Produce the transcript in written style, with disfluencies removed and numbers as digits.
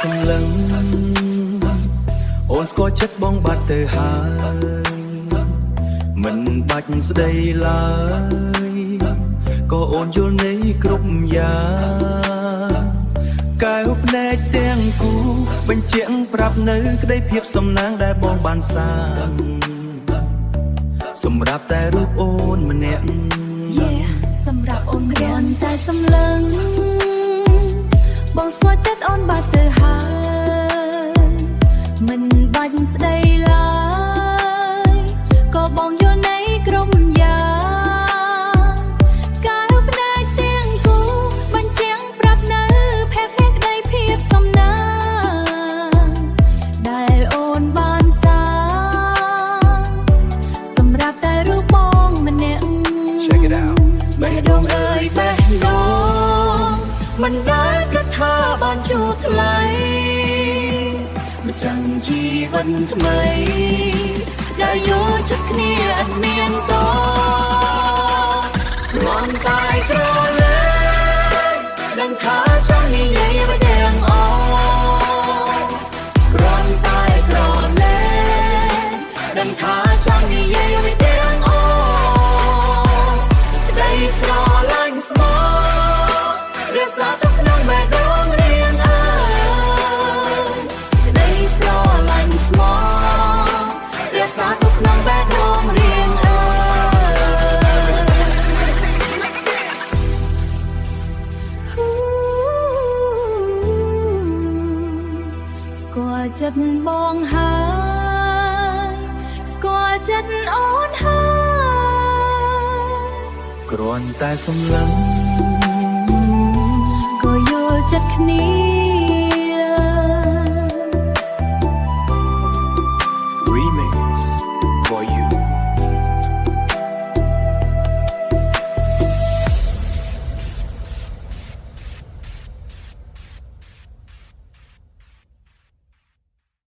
សម្លឹងអូនស្គាល់ចិត្តបងបាត់ទៅហើយមិនបាច់ស្ដីឡើយក៏អូនយល់នៃគ្រប់យ៉ាងកែវភ្នែកទាំងគូបញ្ជាក់ប្រាប់នៅក្តីភាពសំណាងដែលបងបានសាងសម្រាប់តែរូបអូនម្នាក់ សម្រាប់អូនគ្រាន់តែសម្លឹងបងស្គាល់ចិត្តអូនបាត់ទៅហើយមិនបាច់ស្ដីឡើយក៏បងយល់នៃគ្រប់យ៉ាងកែវភ្នែកទាំងគូបញ្ជាក់ប្រាប់នៅភេទភក្តីភាពសំណាងដែលអូនបានសាងសម្រាប់តែរូបបងម្នាក់ Check it out បេះដូងអើយបេះដូងមិនដែលគិតថាបានជួបថ្លៃម្ចាំងជីវិតថ្មីដែលយកចិត្តគ្នាអត់មានតគ្រាន់តែក្រលែងដឹងថាចង់និយាយមិនដឹងអគ្រាន់តែក្រលែងដឹងថាចង់និយាយមិនដឹងអ ស្រឡាញ់ស្មោះរក្សាទុកក្នុងបេះដូងរៀងអើយក្តីស្រឡាញ់ស្មោះរក្សាទុកក្នុងបេះដូងរៀងអើយស្គាល់ចិត្តបងហើយស្គាល់ចិត្តអូនហើយ គ្រាន់តែសម្លឹង ក៏យល់ចិត្តគ្នា